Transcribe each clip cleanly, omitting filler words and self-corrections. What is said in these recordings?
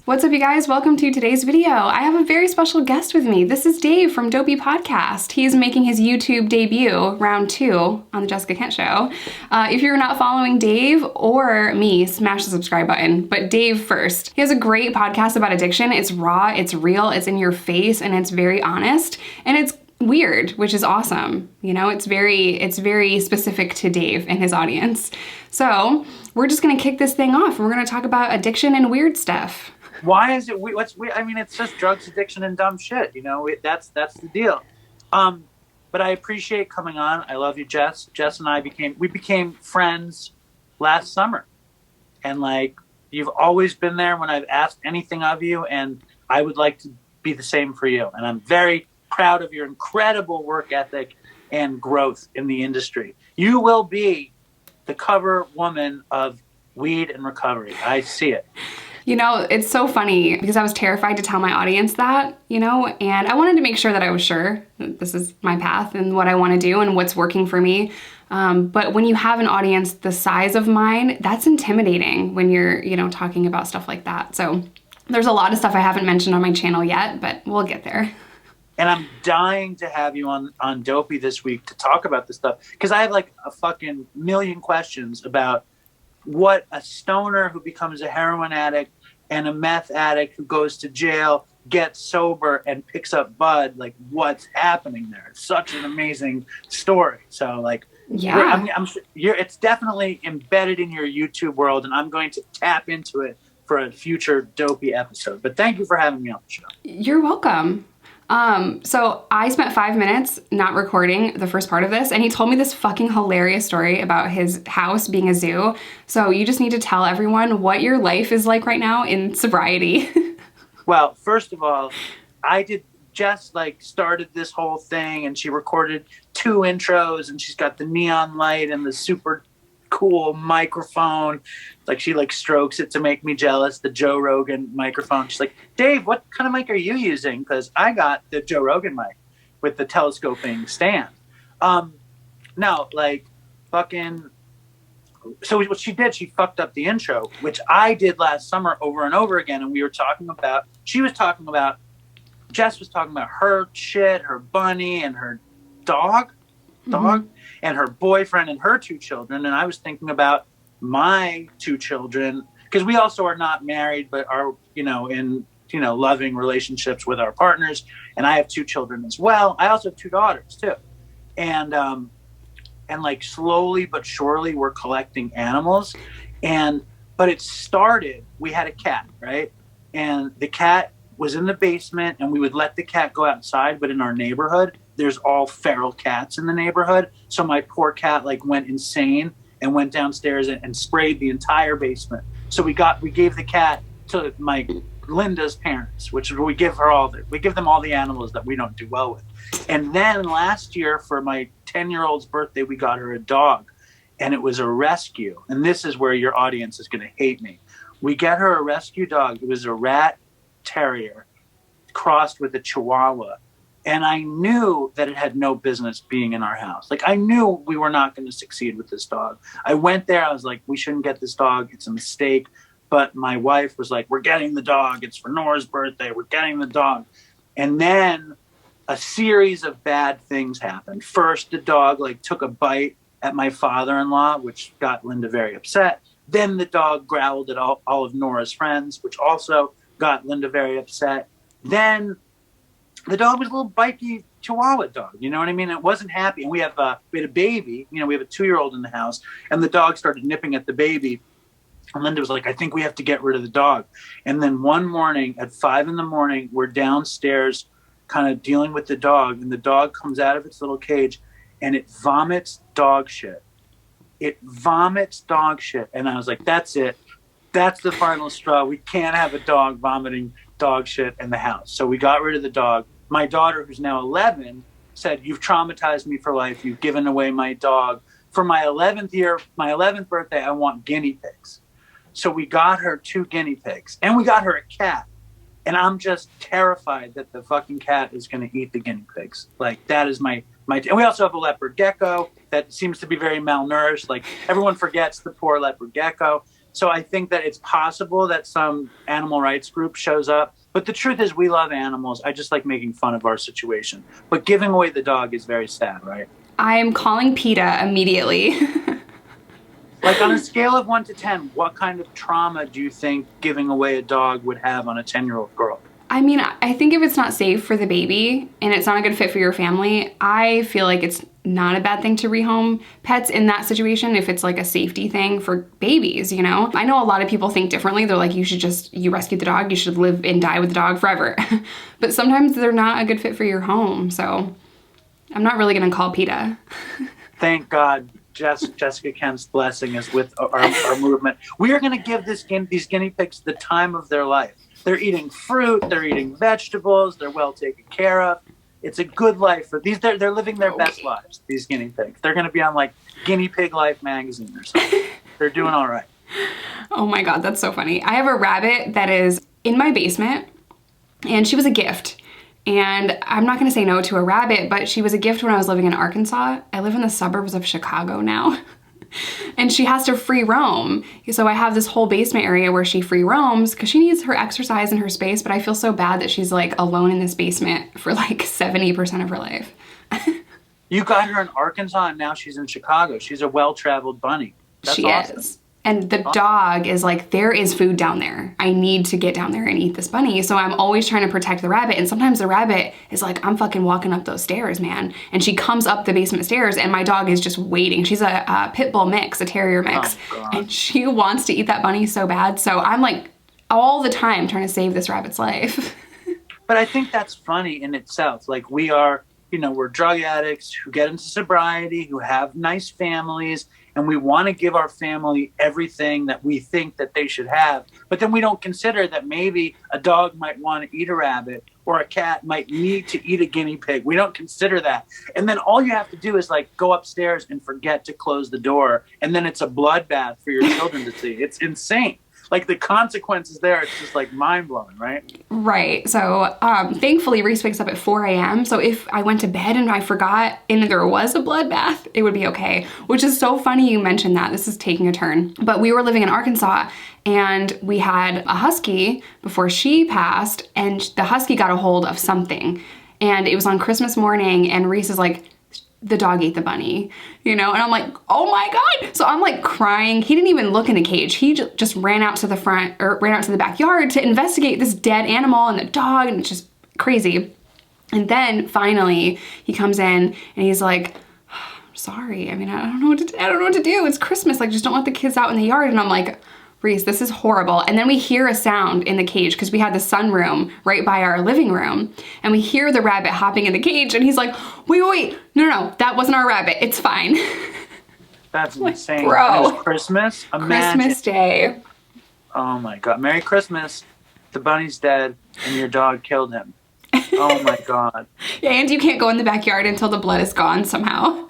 What's up, you guys? Welcome to today's video. I have a very special guest with me. This is Dave from Dopey Podcast. He's making his YouTube debut, round 2, on the Jessica Kent Show. If you're not following Dave or me, smash the subscribe button, but Dave first. He has a great podcast about addiction. It's raw, it's real, it's in your face, and it's very honest, and it's weird, which is awesome. You know, it's very specific to Dave and his audience. So we're just gonna kick this thing off, and we're gonna talk about addiction and weird stuff. Why is it? What's weird? I mean, it's just drugs, addiction, and dumb shit. You know, that's the deal. But I appreciate coming on. I love you, Jess. Jess and I became friends last summer, and like you've always been there when I've asked anything of you, and I would like to be the same for you. And I'm very proud of your incredible work ethic and growth in the industry. You will be the cover woman of Weed and Recovery. I see it. You know, it's so funny because I was terrified to tell my audience that, you know, and I wanted to make sure that I was sure that this is my path and what I want to do and what's working for me. But when you have an audience the size of mine, that's intimidating when you're, you know, talking about stuff like that. So there's a lot of stuff I haven't mentioned on my channel yet, but we'll get there. And I'm dying to have you on Dopey this week to talk about this stuff because I have like a fucking million questions about what a stoner who becomes a heroin addict and a meth addict who goes to jail gets sober and picks up bud, like what's happening there. It's such an amazing story. So like, yeah, it's definitely embedded in your YouTube world, and I'm going to tap into it for a future Dopey episode. But thank you for having me on the show. You're welcome. So I spent 5 minutes not recording the first part of this, and he told me this fucking hilarious story about his house being a zoo. So you just need to tell everyone what your life is like right now in sobriety. Well, first of all, Jess like started this whole thing, and she recorded 2 intros, and she's got the neon light and the super cool microphone. Like she like strokes it to make me jealous, the Joe Rogan microphone. She's like, Dave, what kind of mic are you using? Because I got the Joe Rogan mic with the telescoping stand. No, like fucking. So what she did, she fucked up the intro, which I did last summer over and over again. And Jess was talking about her shit, her bunny, and her dog. And her boyfriend and her 2 children. And I was thinking about my 2 children, because we also are not married, but are, in loving relationships with our partners. And I have 2 children as well. I also have 2 daughters too. And like slowly but surely we're collecting animals. But it started, we had a cat, right? And the cat was in the basement, and we would let the cat go outside, but in our neighborhood, there's all feral cats in the neighborhood. So my poor cat like went insane and went downstairs and sprayed the entire basement. So we gave the cat to my Linda's parents, which we give them all the animals that we don't do well with. And then last year for my 10-year-old's birthday, we got her a dog, and it was a rescue. And this is where your audience is going to hate me. We get her a rescue dog. It was a rat terrier crossed with a chihuahua. And I knew that it had no business being in our house. Like I knew we were not going to succeed with this dog. I went there. I was like, we shouldn't get this dog. It's a mistake. But my wife was like, we're getting the dog. It's for Nora's birthday. We're getting the dog. And then a series of bad things happened. First, the dog like took a bite at my father-in-law, which got Linda very upset. Then the dog growled at all of Nora's friends, which also got Linda very upset. Then the dog was a little bitey Chihuahua dog. You know what I mean? It wasn't happy. And we had a baby, we have a 2-year-old in the house, and the dog started nipping at the baby. And Linda was like, I think we have to get rid of the dog. And then one morning at 5 a.m, we're downstairs kind of dealing with the dog, and the dog comes out of its little cage and it vomits dog shit. And I was like, that's it. That's the final straw. We can't have a dog vomiting dog shit in the house. So we got rid of the dog. My daughter, who's now 11, said, you've traumatized me for life. You've given away my dog. For my 11th birthday, I want guinea pigs. So we got her 2 guinea pigs, and we got her a cat. And I'm just terrified that the fucking cat is going to eat the guinea pigs. Like that is and we also have a leopard gecko that seems to be very malnourished. Like everyone forgets the poor leopard gecko. So I think that it's possible that some animal rights group shows up. But the truth is, we love animals. I just like making fun of our situation. But giving away the dog is very sad, right? I'm calling PETA immediately. Like on a scale of 1 to 10, what kind of trauma do you think giving away a dog would have on a 10-year-old girl? I mean, I think if it's not safe for the baby and it's not a good fit for your family, I feel like it's not a bad thing to rehome pets in that situation if it's like a safety thing for babies, you know? I know a lot of people think differently. They're like, you rescued the dog, you should live and die with the dog forever. But sometimes they're not a good fit for your home, so I'm not really gonna call PETA. Thank God Jessica Kent's blessing is with our movement. We are gonna give these guinea pigs the time of their life. They're eating fruit, they're eating vegetables, they're well taken care of. It's a good life for these. They're living their best lives, these guinea pigs. They're going to be on like Guinea Pig Life magazine or something. They're doing all right. Oh my God, that's so funny. I have a rabbit that is in my basement, and she was a gift. And I'm not going to say no to a rabbit, but she was a gift when I was living in Arkansas. I live in the suburbs of Chicago now. And she has to free roam. So I have this whole basement area where she free roams because she needs her exercise and her space, but I feel so bad that she's like alone in this basement for like 70% of her life. You got her in Arkansas and now she's in Chicago. She's a well-traveled bunny. That's awesome. Is. And the dog is like, there is food down there. I need to get down there and eat this bunny. So I'm always trying to protect the rabbit. And sometimes the rabbit is like, I'm fucking walking up those stairs, man. And she comes up the basement stairs and my dog is just waiting. She's a pit bull mix, a terrier mix. Oh, and she wants to eat that bunny so bad. So I'm like all the time trying to save this rabbit's life. But I think that's funny in itself. Like we are, we're drug addicts who get into sobriety, who have nice families, and we want to give our family everything that we think that they should have. But then we don't consider that maybe a dog might want to eat a rabbit or a cat might need to eat a guinea pig. We don't consider that. And then all you have to do is like go upstairs and forget to close the door. And then it's a bloodbath for your children to see. It's insane. Like the consequences there, it's just like mind blowing, right? Right. So thankfully Reese wakes up at 4 a.m. So if I went to bed and I forgot and there was a bloodbath, it would be okay. Which is so funny you mentioned that. This is taking a turn. But we were living in Arkansas and we had a husky before she passed, and the husky got a hold of something. And it was on Christmas morning and Reese is like, the dog ate the bunny, and I'm like, oh my God. So I'm like crying. He didn't even look in the cage. He just ran out to the front or ran out to the backyard to investigate this dead animal and the dog, and it's just crazy. And then finally he comes in and he's like, sorry. I mean, I don't know what to do. It's Christmas. Like, just don't let the kids out in the yard. And I'm like, Reese, this is horrible. And then we hear a sound in the cage because we had the sunroom right by our living room. And we hear the rabbit hopping in the cage. And he's like, wait, no, that wasn't our rabbit. It's fine. That's insane. Bro. It was Christmas? Imagine. Christmas Day. Oh my God. Merry Christmas. The bunny's dead and your dog killed him. Oh my God. Yeah, and you can't go in the backyard until the blood is gone somehow.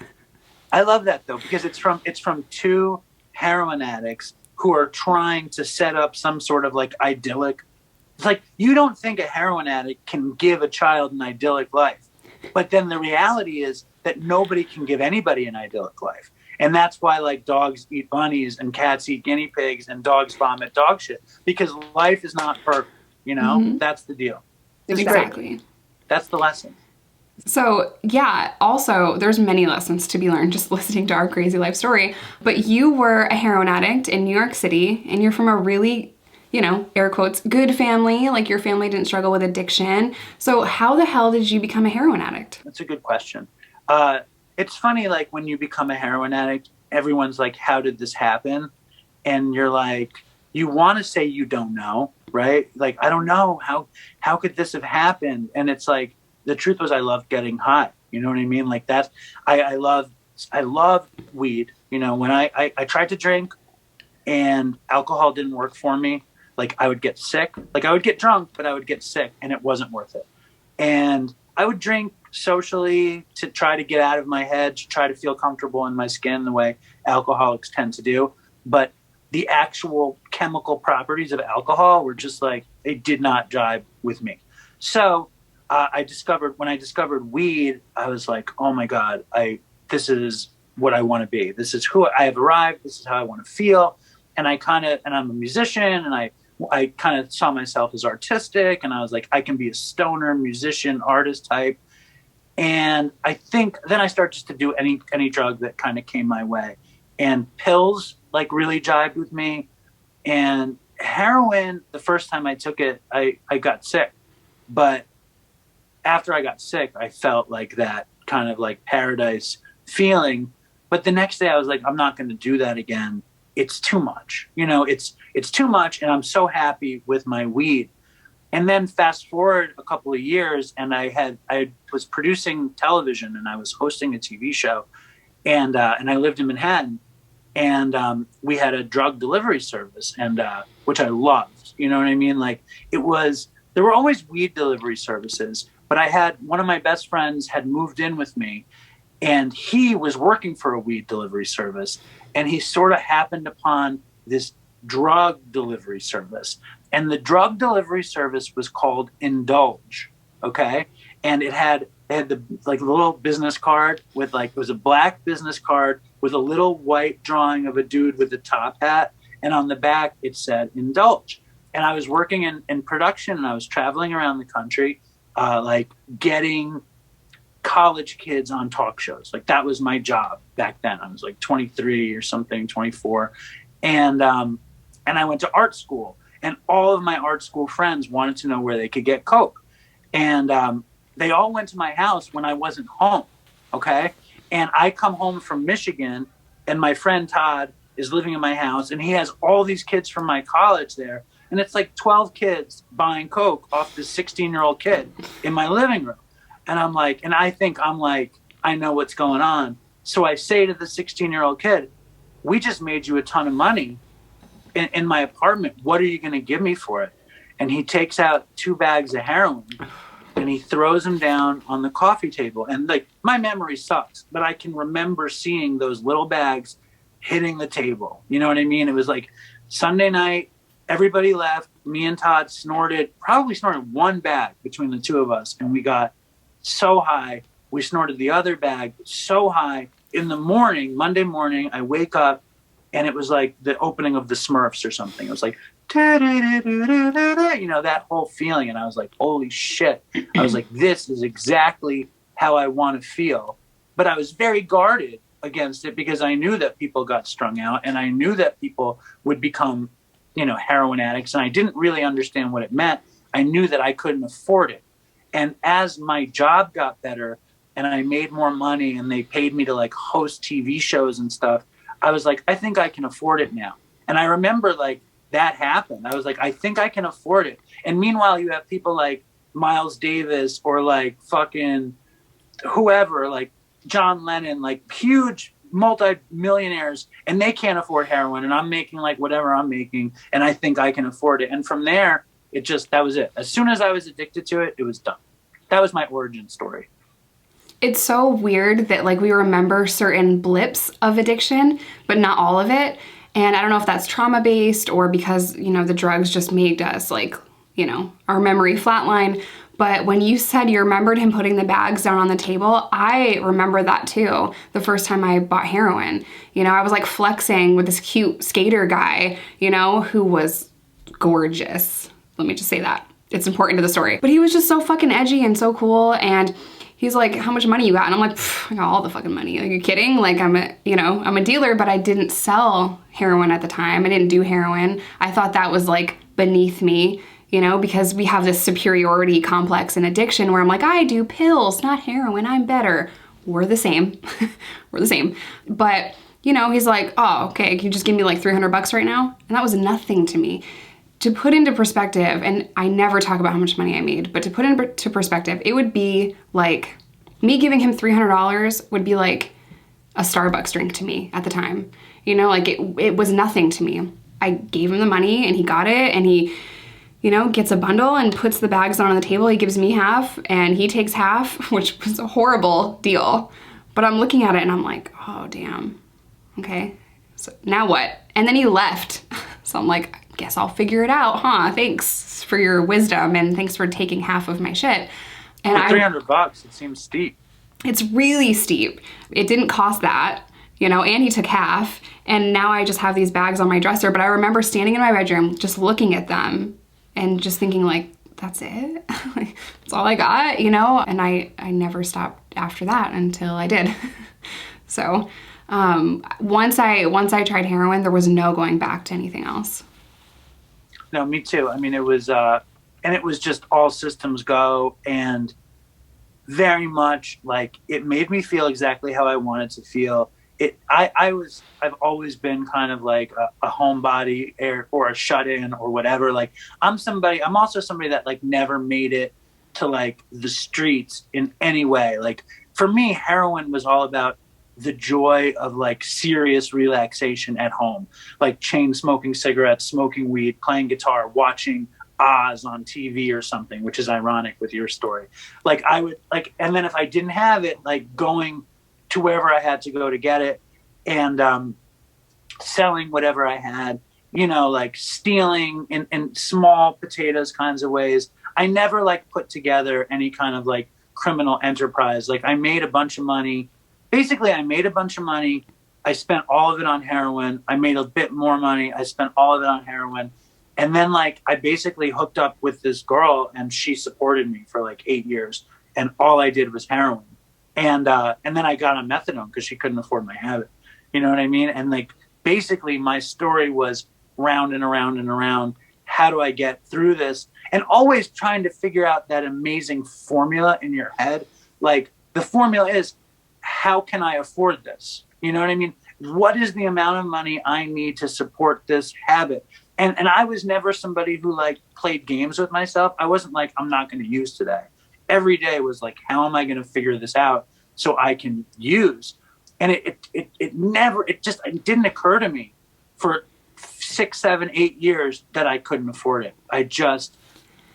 I love that though, because it's from two heroin addicts who are trying to set up some sort of like idyllic. It's like, you don't think a heroin addict can give a child an idyllic life. But then the reality is that nobody can give anybody an idyllic life. And that's why like dogs eat bunnies and cats eat guinea pigs and dogs vomit dog shit. Because life is not perfect, Mm-hmm. That's the deal. Exactly. Great. That's the lesson. So yeah, also there's many lessons to be learned just listening to our crazy life story. But you were a heroin addict in New York City and you're from a really, air quotes, good family. Like your family didn't struggle with addiction. So how the hell did you become a heroin addict? That's a good question. It's funny, like when you become a heroin addict, everyone's like, how did this happen? And you're like, you want to say you don't know, right? Like, I don't know. How could this have happened? And it's like, the truth was I loved getting high. You know what I mean? Like that's, I love weed. When I tried to drink and alcohol didn't work for me, like I would get sick. Like I would get drunk, but I would get sick and it wasn't worth it. And I would drink socially to try to get out of my head, to try to feel comfortable in my skin the way alcoholics tend to do. But the actual chemical properties of alcohol were just like, they did not jive with me. So when I discovered weed, I was like, oh my God, this is what I want to be. This is who I have arrived. This is how I want to feel. and I'm a musician, and I kind of saw myself as artistic, and I was like, I can be a stoner musician, artist type. And I think then I started just to do any drug that kind of came my way. And pills like really jibed with me. And heroin, the first time I took it, I got sick. But after I got sick, I felt like that kind of like paradise feeling. But the next day I was like, I'm not going to do that again. It's too much. You know, it's too much. And I'm so happy with my weed. And then fast forward a couple of years, and I was producing television, and I was hosting a TV show, and I lived in Manhattan, and we had a drug delivery service, and which I loved. You know what I mean? Like there were always weed delivery services, but I had one of my best friends had moved in with me, and he was working for a weed delivery service, and he sort of happened upon this drug delivery service. And the drug delivery service was called Indulge, okay? And they had the like little business card with like, it was a black business card with a little white drawing of a dude with a top hat. And on the back, it said Indulge. And I was working in production, and I was traveling around the country, like getting college kids on talk shows. Like that was my job back then. I was like 23 or something, 24. And I went to art school. And all of my art school friends wanted to know where they could get coke. And they all went to my house when I wasn't home, okay? And I come home from Michigan, and my friend Todd is living in my house, and he has all these kids from my college there. And it's like 12 kids buying coke off this 16-year-old kid in my living room. And I'm like, I know what's going on. So I say to the 16-year-old kid, we just made you a ton of money in my apartment. What are you going to give me for it? And he takes out 2 bags of heroin, and he throws them down on the coffee table. And like, my memory sucks, but I can remember seeing those little bags hitting the table. You know what I mean? It was like Sunday night, everybody left. Me and Todd probably snorted 1 bag between the 2 of us. And we got so high. We snorted the other bag so high. In the morning, Monday morning, I wake up, and it was like the opening of the Smurfs or something. It was like, you know, that whole feeling. And I was like, holy shit. I was like, this is exactly how I want to feel. But I was very guarded against it because I knew that people got strung out, and I knew that people would become, you know, heroin addicts. And I didn't really understand what it meant. I knew that I couldn't afford it. And as my job got better and I made more money, and they paid me to like host TV shows and stuff, I was like, I think I can afford it now. And I remember like that happened. I was like, I think I can afford it. And meanwhile, you have people like Miles Davis or like fucking whoever, like John Lennon, like huge multi-millionaires, and they can't afford heroin. And I'm making like whatever I'm making, and I think I can afford it. And from there, that was it. As soon as I was addicted to it, it was done. That was my origin story. It's so weird that like we remember certain blips of addiction, but not all of it. And I don't know if that's trauma-based or because, you know, the drugs just made us like, you know, our memory flatline. But when you said you remembered him putting the bags down on the table, I remember that too. The first time I bought heroin, you know, I was like flexing with this cute skater guy, you know, who was gorgeous. Let me just say that. It's important to the story. But he was just so fucking edgy and so cool. And he's like, how much money you got? And I'm like, I got all the fucking money. Like, are you kidding? Like, I'm a dealer, but I didn't sell heroin at the time. I didn't do heroin. I thought that was like beneath me, you know, because we have this superiority complex in addiction where I'm like, I do pills, not heroin. I'm better. We're the same. We're the same. But, you know, he's like, oh, okay, can you just give me like $300 right now? And that was nothing to me. To put into perspective, and I never talk about how much money I made, but to put into perspective, it would be like me giving him $300 would be like a Starbucks drink to me at the time. You know, like it was nothing to me. I gave him the money and he got it, and he, you know, gets a bundle and puts the bags on the table. He gives me half and he takes half, which was a horrible deal. But I'm looking at it and I'm like, oh, damn. Okay, so now what? And then he left. So I'm like, I guess I'll figure it out, huh? Thanks for your wisdom and thanks for taking half of my shit. And for $300, it seems steep. It's really steep. It didn't cost that. and he took half. And now I just have these bags on my dresser. But I remember standing in my bedroom, just looking at them and just thinking like, that's it? Like, that's all I got, And I never stopped after that until I did. So once I tried heroin, there was no going back to anything else. No, me too. I mean, it was just all systems go, and very much like it made me feel exactly how I wanted to feel. I've always been kind of like a homebody or a shut-in or whatever. Like I'm also somebody that like never made it to like the streets in any way. Like for me, heroin was all about the joy of like serious relaxation at home, like chain smoking cigarettes, smoking weed, playing guitar, watching Oz on TV or something, which is ironic with your story. Like I would like, and then if I didn't have it, like going to wherever I had to go to get it, and selling whatever I had, like stealing in small potatoes kinds of ways. I never like put together any kind of like criminal enterprise. Like I made a bunch of money. Basically, I made a bunch of money. I spent all of it on heroin. I made a bit more money. I spent all of it on heroin. And then like I basically hooked up with this girl, and she supported me for like 8 years. And all I did was heroin. And then I got on methadone because she couldn't afford my habit. You know what I mean? And like basically my story was round and around and around. How do I get through this? And always trying to figure out that amazing formula in your head. Like the formula is, how can I afford this? You know what I mean? What is the amount of money I need to support this habit? And I was never somebody who like played games with myself. I wasn't like, I'm not going to use today. Every day was like, how am I going to figure this out so I can use? And it didn't occur to me for 6, 7, 8 years that I couldn't afford it. I just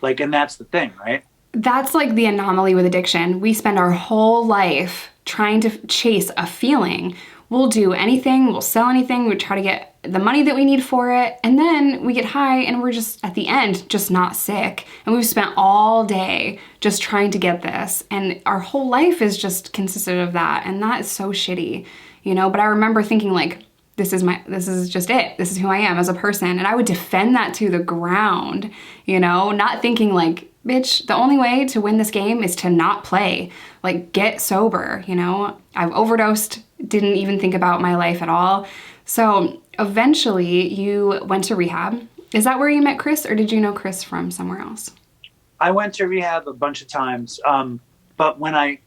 like, and that's the thing, right? That's like the anomaly with addiction. We spend our whole life trying to chase a feeling. We'll do anything, we'll sell anything, we try to get the money that we need for it, and then we get high and we're just, at the end, just not sick. And we've spent all day just trying to get this, and our whole life is just consisted of that, and that is so shitty, But I remember thinking like, this is just it. This is who I am as a person. And I would defend that to the ground, not thinking like, bitch, the only way to win this game is to not play. Like, get sober, I've overdosed, didn't even think about my life at all. So eventually you went to rehab. Is that where you met Chris, or did you know Chris from somewhere else? I went to rehab a bunch of times. But when I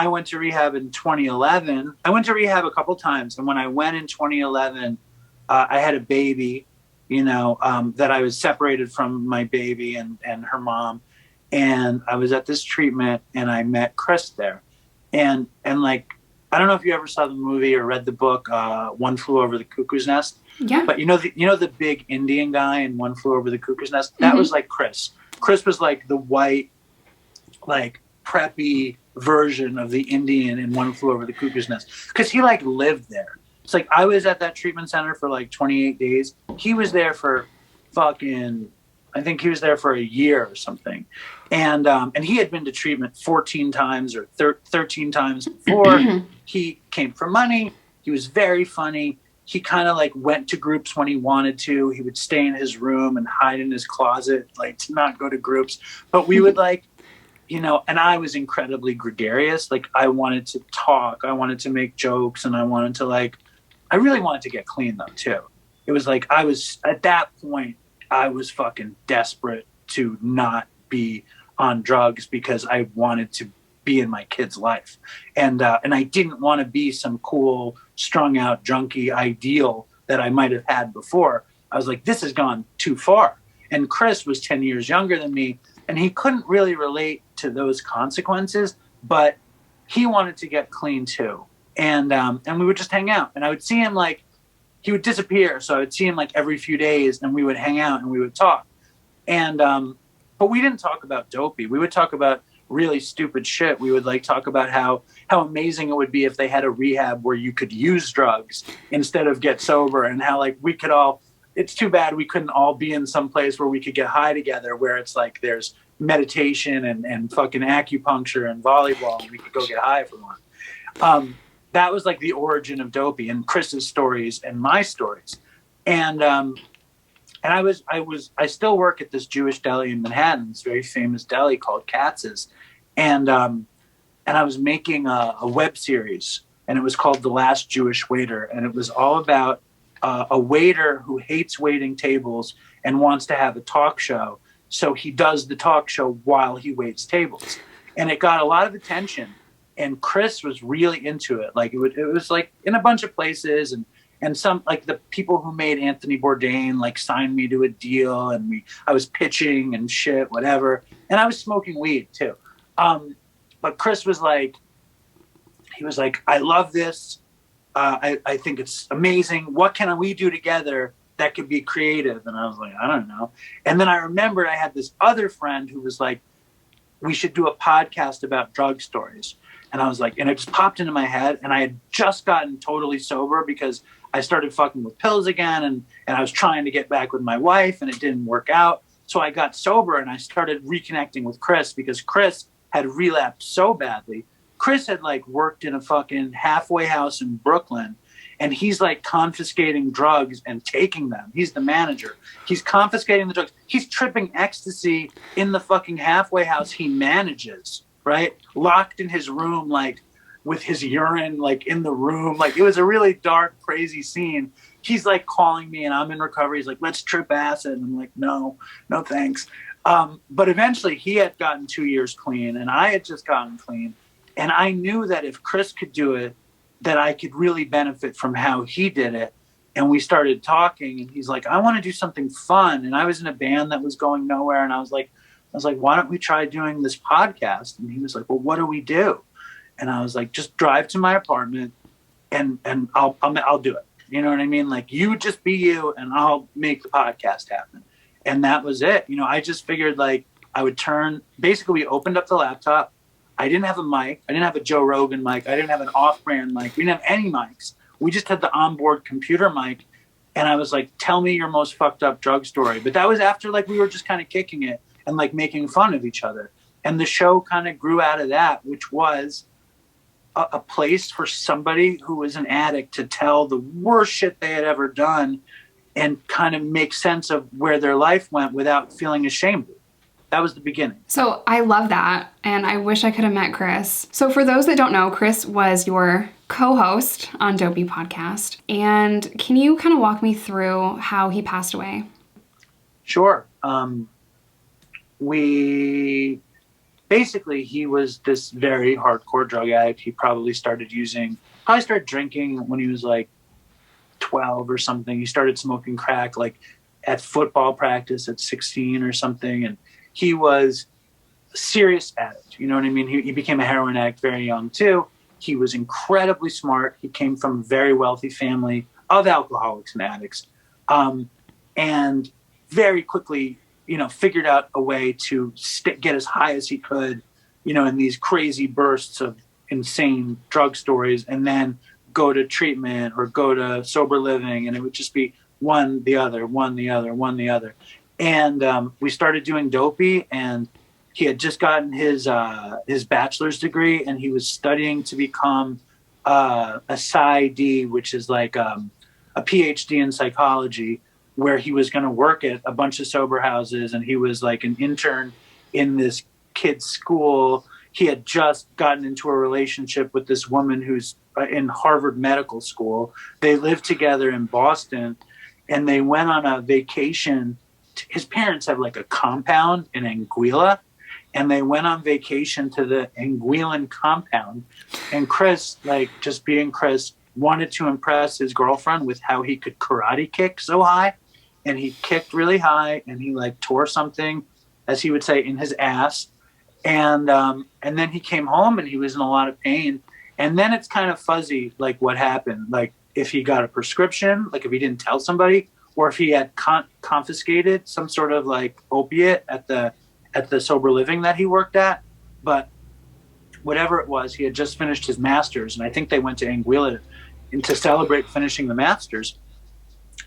went to rehab in 2011. I went to rehab a couple times. And when I went in 2011, I had a baby, that I was separated from my baby and her mom. And I was at this treatment and I met Chris there. And like, I don't know if you ever saw the movie or read the book, One Flew Over the Cuckoo's Nest. Yeah. But the big Indian guy in One Flew Over the Cuckoo's Nest? That was like Chris. Chris was like the white, like preppy version of the Indian in One Flew Over the Cuckoo's Nest. Because he like lived there. It's like I was at that treatment center for like 28 days. He was there for I think he was there for a year or something. And he had been to treatment 14 times or 13 times before. He came for money. He was very funny. He kind of like went to groups when he wanted to. He would stay in his room and hide in his closet, like to not go to groups. But we would like, and I was incredibly gregarious. Like I wanted to talk. I wanted to make jokes, and I wanted to I really wanted to get clean though too. It was like at that point, I was fucking desperate to not be on drugs because I wanted to be in my kid's life. And I didn't want to be some cool, strung out junkie ideal that I might have had before. I was like, this has gone too far. And Chris was 10 years younger than me, and he couldn't really relate to those consequences, but he wanted to get clean too. And we would just hang out, and I would see him he would disappear. So I would see him every few days, and we would hang out and we would talk. And, but we didn't talk about Dopey. We would talk about really stupid shit. We would talk about how amazing it would be if they had a rehab where you could use drugs instead of get sober, and how we could all, it's too bad we couldn't all be in some place where we could get high together, where it's there's meditation and fucking acupuncture and volleyball, and we could go get high for one. that was like the origin of Dopey and Chris's stories and my stories. And I still work at this Jewish deli in Manhattan, this very famous deli called Katz's. And I was making a web series, and it was called The Last Jewish Waiter. And it was all about a waiter who hates waiting tables and wants to have a talk show. So he does the talk show while he waits tables. And it got a lot of attention. And Chris was really into it. Like it was like in a bunch of places, and some, like the people who made Anthony Bourdain like signed me to a deal, and I was pitching and shit, whatever. And I was smoking weed too. But Chris was like, I love this. I think it's amazing. What can we do together that could be creative? And I was like, I don't know. And then I remembered I had this other friend who was like, we should do a podcast about drug stories. And I was like, and it just popped into my head. And I had just gotten totally sober because I started fucking with pills again. And I was trying to get back with my wife, and it didn't work out. So I got sober, and I started reconnecting with Chris because Chris had relapsed so badly. Chris had like worked in a fucking halfway house in Brooklyn, and he's like confiscating drugs and taking them. He's the manager. He's confiscating the drugs. He's tripping ecstasy in the fucking halfway house he manages, right? Locked in his room, like with his urine, like in the room. Like it was a really dark, crazy scene. He's like calling me, and I'm in recovery. He's like, let's trip acid. And I'm like, no thanks. But eventually he had gotten 2 years clean, and I had just gotten clean. And I knew that if Chris could do it, that I could really benefit from how he did it. And we started talking, and he's like, I want to do something fun. And I was in a band that was going nowhere. And I was like, why don't we try doing this podcast? And he was like, well, what do we do? And I was like, just drive to my apartment and I'll do it. You know what I mean? Like, you just be you, and I'll make the podcast happen. And that was it. You know, I just figured like I would basically we opened up the laptop. I didn't have a mic. I didn't have a Joe Rogan mic. I didn't have an off-brand mic. We didn't have any mics. We just had the onboard computer mic. And I was like, tell me your most fucked up drug story. But that was after like we were just kind of kicking it and like making fun of each other. And the show kind of grew out of that, which was a place for somebody who was an addict to tell the worst shit they had ever done and kind of make sense of where their life went without feeling ashamed of it. That was the beginning. So I love that, and I wish I could have met Chris. So for those that don't know, Chris was your co-host on Dopey Podcast. And can you kind of walk me through how he passed away? Sure. He was this very hardcore drug addict. He probably started drinking when he was like 12 or something. He started smoking crack like at football practice at 16 or something. And he was a serious addict. You know what I mean? He became a heroin addict very young too. He was incredibly smart. He came from a very wealthy family of alcoholics and addicts. And very quickly, you know, figured out a way to get as high as he could, you know, in these crazy bursts of insane drug stories, and then go to treatment or go to sober living. And it would just be one, the other, one, the other, one, the other. And we started doing Dopey, and he had just gotten his bachelor's degree, and he was studying to become a PsyD, which is like a PhD in psychology, where he was going to work at a bunch of sober houses. And he was like an intern in this kid's school. He had just gotten into a relationship with this woman who's in Harvard Medical School. They lived together in Boston, and they went on a vacation. His parents have like a compound in Anguilla, and they went on vacation to the Anguillan compound. And Chris, like just being Chris, wanted to impress his girlfriend with how he could karate kick so high. And he kicked really high, and he like tore something, as he would say, in his ass. And then he came home, and he was in a lot of pain. And then it's kind of fuzzy, like what happened, like if he got a prescription, like if he didn't tell somebody, or if he had confiscated some sort of like opiate at the sober living that he worked at. But whatever it was, he had just finished his master's, and I think they went to Anguilla to celebrate finishing the master's.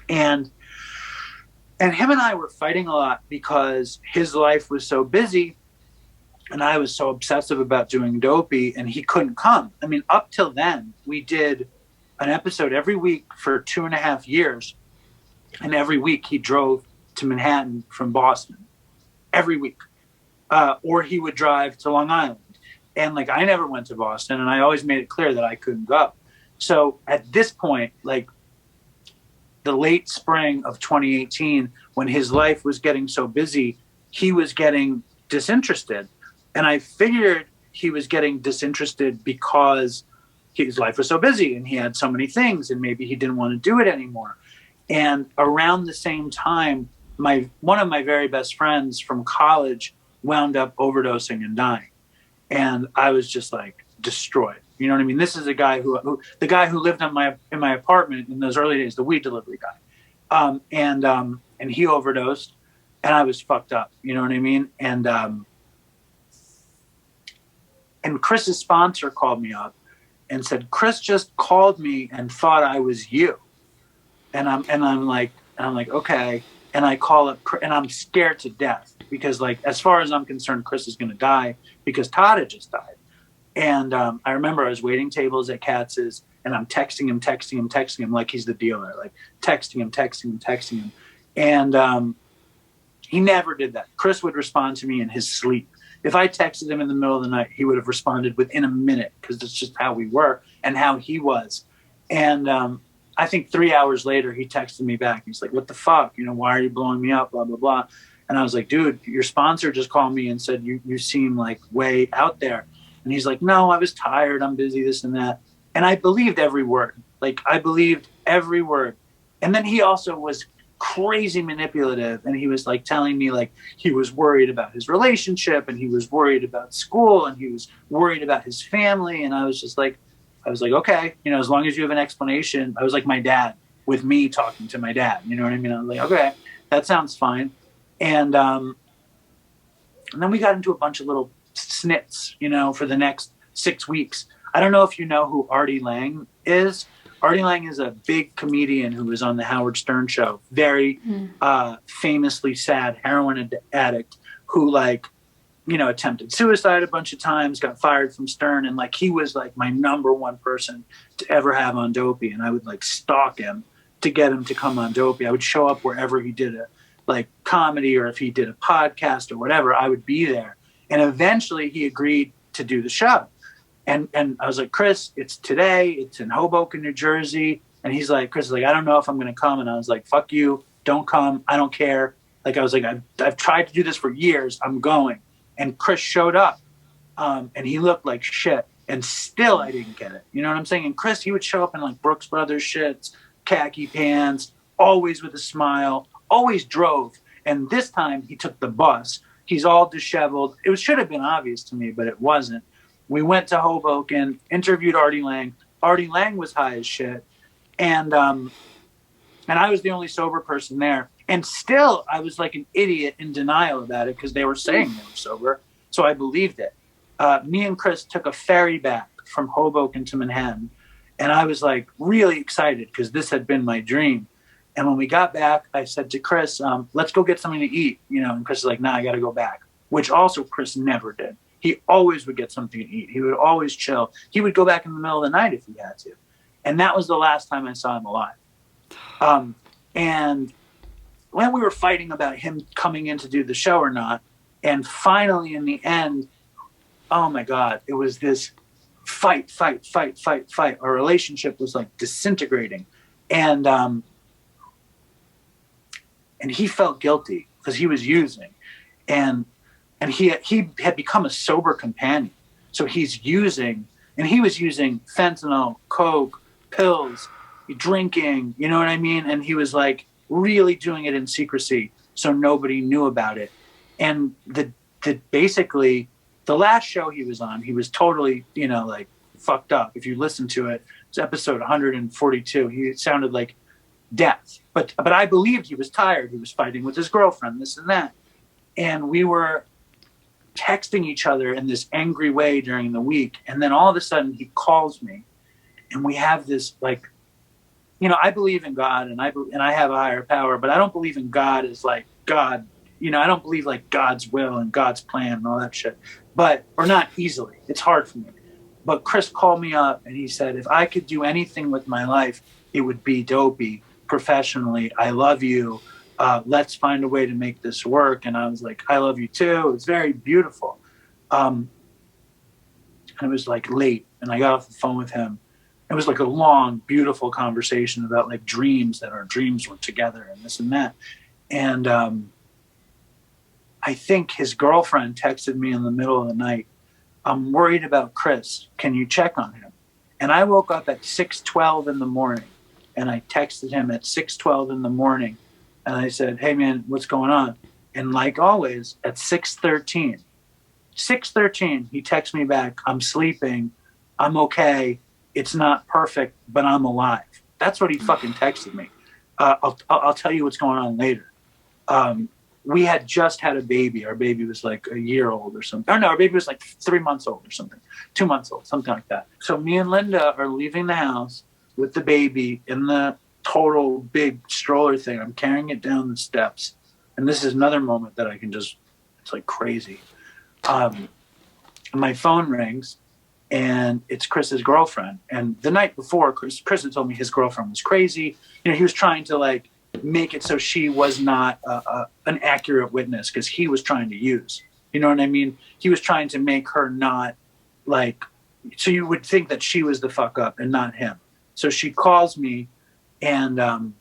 And him and I were fighting a lot because his life was so busy, And I was so obsessive about doing Dopey, and he couldn't come. I mean, up till then, we did an episode every week for 2.5 years. And every week he drove to Manhattan from Boston every week. Or he would drive to Long Island. And like, I never went to Boston, and I always made it clear that I couldn't go. So at this point, like the late spring of 2018, when his life was getting so busy, he was getting disinterested. And I figured he was getting disinterested because his life was so busy and he had so many things, and maybe he didn't want to do it anymore. And around the same time, one of my very best friends from college wound up overdosing and dying. And I was just like destroyed. You know what I mean? This is a guy the guy who lived in my apartment in those early days, the weed delivery guy. And he overdosed, and I was fucked up. You know what I mean? And Chris's sponsor called me up and said, Chris just called me and thought I was you. And I'm like, okay. And I call up, and I'm scared to death because, like, as far as I'm concerned, Chris is going to die because Todd had just died. And I remember I was waiting tables at Katz's, and I'm texting him like he's the dealer, like texting him. And he never did that. Chris would respond to me in his sleep. If I texted him in the middle of the night, he would have responded within a minute because that's just how we were and how he was. And I think 3 hours later, he texted me back. He's like, what the fuck? You know, why are you blowing me up? Blah, blah, blah. And I was like, dude, your sponsor just called me and said, you seem like way out there. And he's like, no, I was tired. I'm busy, this and that. And I believed every word. Like, I believed every word. And then he also was crazy manipulative. And he was like telling me like he was worried about his relationship, and he was worried about school, and he was worried about his family. And I was like, okay, you know, as long as you have an explanation. I was like my dad with me talking to my dad. You know what I mean? I was like, okay, that sounds fine. And then we got into a bunch of little snits, you know, for the next 6 weeks. I don't know if you know who Artie Lang is. Artie Lang is a big comedian who was on the Howard Stern show. Very famously sad heroin addict who, like, you know, attempted suicide a bunch of times, got fired from Stern. And like, he was like my number one person to ever have on Dopey. And I would like stalk him to get him to come on Dopey. I would show up wherever he did a like comedy, or if he did a podcast or whatever, I would be there. And eventually he agreed to do the show. And I was like, Chris, it's today. It's in Hoboken, New Jersey. And he's like, Chris is like, I don't know if I'm going to come. And I was like, fuck you. Don't come. I don't care. Like, I was like, I've tried to do this for years. I'm going. And Chris showed up, and he looked like shit. And still I didn't get it. You know what I'm saying? And Chris, he would show up in like Brooks Brothers shits, khaki pants, always with a smile, always drove. And this time he took the bus. He's all disheveled. It should have been obvious to me, but it wasn't. We went to Hoboken, interviewed Artie Lang. Artie Lang was high as shit. And I was the only sober person there. And still, I was like an idiot in denial about it because they were saying they were sober. So I believed it. Me and Chris took a ferry back from Hoboken to Manhattan. And I was like really excited because this had been my dream. And when we got back, I said to Chris, let's go get something to eat. You know, and Chris is like, nah, I got to go back. Which also Chris never did. He always would get something to eat. He would always chill. He would go back in the middle of the night if he had to. And that was the last time I saw him alive. And when we were fighting about him coming in to do the show or not, and finally in the end, oh my God, it was this fight. Our relationship was like disintegrating. And he felt guilty because he was using. And he had become a sober companion. So he's using, and he was using fentanyl, coke, pills, drinking, you know what I mean? And he was like really doing it in secrecy so nobody knew about it. And basically the last show he was on, he was totally, you know, like fucked up. If you listen to it, it's episode 142. He sounded like death, but I believed he was tired. He was fighting with his girlfriend, this and that. And we were texting each other in this angry way during the week. And then all of a sudden he calls me, and we have this, like, you know, I believe in God, and I have a higher power, but I don't believe in God as like God I don't believe like God's will and God's plan and all that shit, or not easily. It's hard for me. But Chris called me up and he said, if I could do anything with my life, it would be Dopey professionally. I love you. Let's find a way to make this work. And I was like, I love you too. It's very beautiful. And it was like late and I got off the phone with him. It was like a long, beautiful conversation about like dreams, that our dreams were together and this and that. And I think his girlfriend texted me in the middle of the night, I'm worried about Chris. Can you check on him? And I woke up at 6:12 in the morning and I texted him at 6:12 in the morning. And I said, hey man, what's going on? And like always at 6:13, he texts me back, I'm sleeping. I'm okay. It's not perfect, but I'm alive. That's what he fucking texted me. I'll tell you what's going on later. We had just had a baby. Our baby was like a year old or something. Or no, our baby was like 3 months old or something. 2 months old, something like that. So me and Linda are leaving the house with the baby in the total big stroller thing. I'm carrying it down the steps. And this is another moment that I can just, it's like crazy. My phone rings and it's Chris's girlfriend. And the night before, Chris had told me his girlfriend was crazy. He was trying to like make it so she was not an accurate witness because he was trying to use. You know what I mean? He was trying to make her not like, so you would think that she was the fuck up and not him. So she calls me and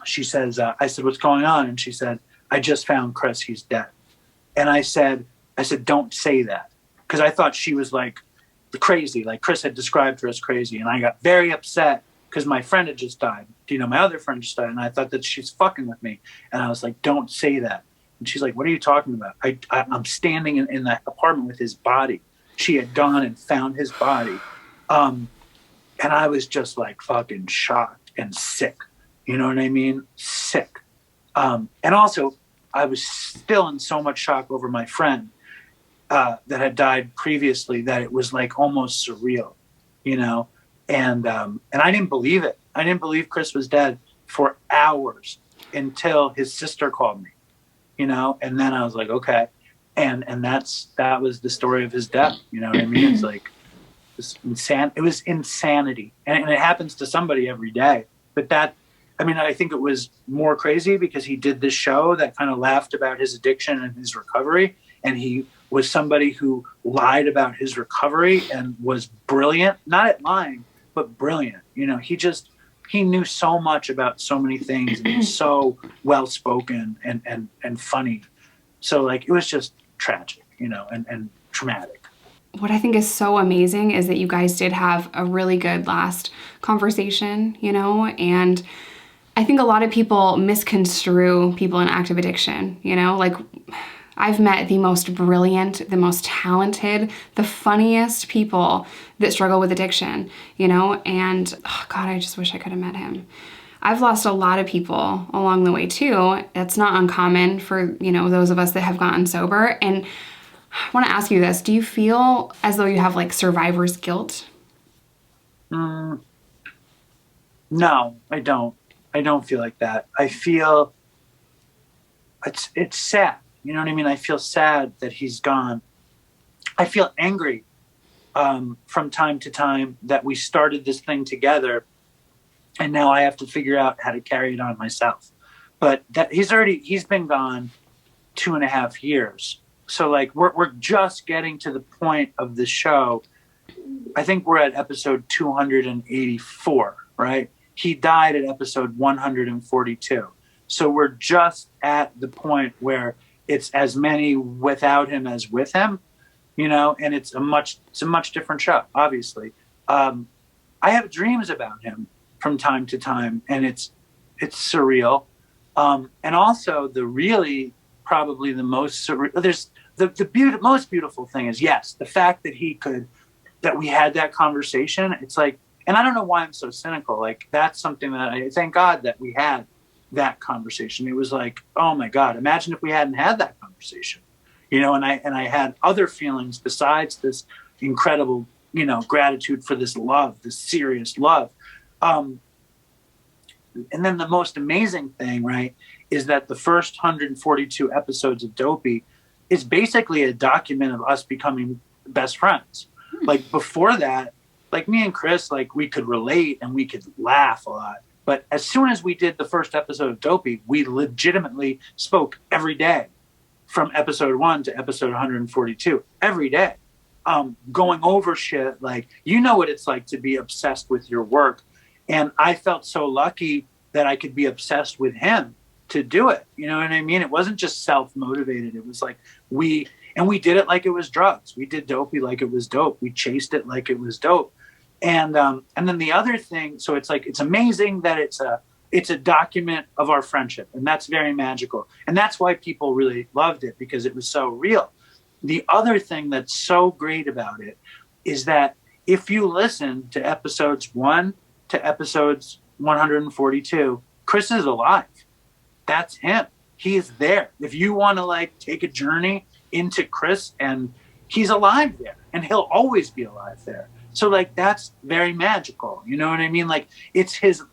she says, I said, what's going on? And she said, I just found Chris, he's dead. And I said, don't say that. Because I thought she was like crazy, like Chris had described her as crazy. And I got very upset because my friend had just died. My other friend just died. And I thought that she's fucking with me. And I was like, don't say that. And she's like, what are you talking about? I'm standing in that apartment with his body. She had gone and found his body. And I was just like fucking shocked and sick. You know what I mean? Sick. And also, I was still in so much shock over my friend that had died previously that it was like almost surreal, And I didn't believe it. I didn't believe Chris was dead for hours until his sister called me, And then I was like, okay. And that was the story of his death. You know what I mean? It's like it was insanity, and it happens to somebody every day. But I think it was more crazy because he did this show that kind of laughed about his addiction and his recovery. And he was somebody who lied about his recovery and was brilliant, not at lying, but brilliant. He knew so much about so many things and he was so well-spoken and funny. So like, it was just tragic, and traumatic. What I think is so amazing is that you guys did have a really good last conversation, and I think a lot of people misconstrue people in active addiction, like I've met the most brilliant, the most talented, the funniest people that struggle with addiction, and oh God, I just wish I could have met him. I've lost a lot of people along the way too. That's not uncommon for, those of us that have gotten sober. And I want to ask you this. Do you feel as though you have like survivor's guilt? No, I don't. I don't feel like that. I feel it's sad. You know what I mean? I feel sad that he's gone. I feel angry from time to time that we started this thing together and now I have to figure out how to carry it on myself. But that he's been gone 2.5 years. So like we're just getting to the point of the show. I think we're at episode 284, right? He died at episode 142. So we're just at the point where it's as many without him as with him, and it's a much different show, obviously. I have dreams about him from time to time, and it's surreal. And also probably the most surreal, there's the most beautiful thing is, yes, the fact that we had that conversation. It's like, and I don't know why I'm so cynical. Like, that's something that I thank God that we had that conversation. It was like, oh my God, imagine if we hadn't had that conversation, and I had other feelings besides this incredible, gratitude for this love, this serious love. And then the most amazing thing, right, is that the first 142 episodes of Dopey is basically a document of us becoming best friends. Like before that, like me and Chris, like we could relate and we could laugh a lot. But as soon as we did the first episode of Dopey, we legitimately spoke every day from episode 1 to episode 142, every day. Going over shit, like, you know what it's like to be obsessed with your work. And I felt so lucky that I could be obsessed with him to do it. You know what I mean? It wasn't just self-motivated. It was like we did it like it was drugs. We did Dopey like it was dope. We chased it like it was dope. And then the other thing, so it's like, it's amazing that it's a document of our friendship, and that's very magical. And that's why people really loved it, because it was so real. The other thing that's so great about it is that if you listen to episodes 1 to episodes 142, Chris is alive. That's him. He is there. If you want to like take a journey into Chris, and he's alive there, and he'll always be alive there. So like, that's very magical. You know what I mean? Like, it's his,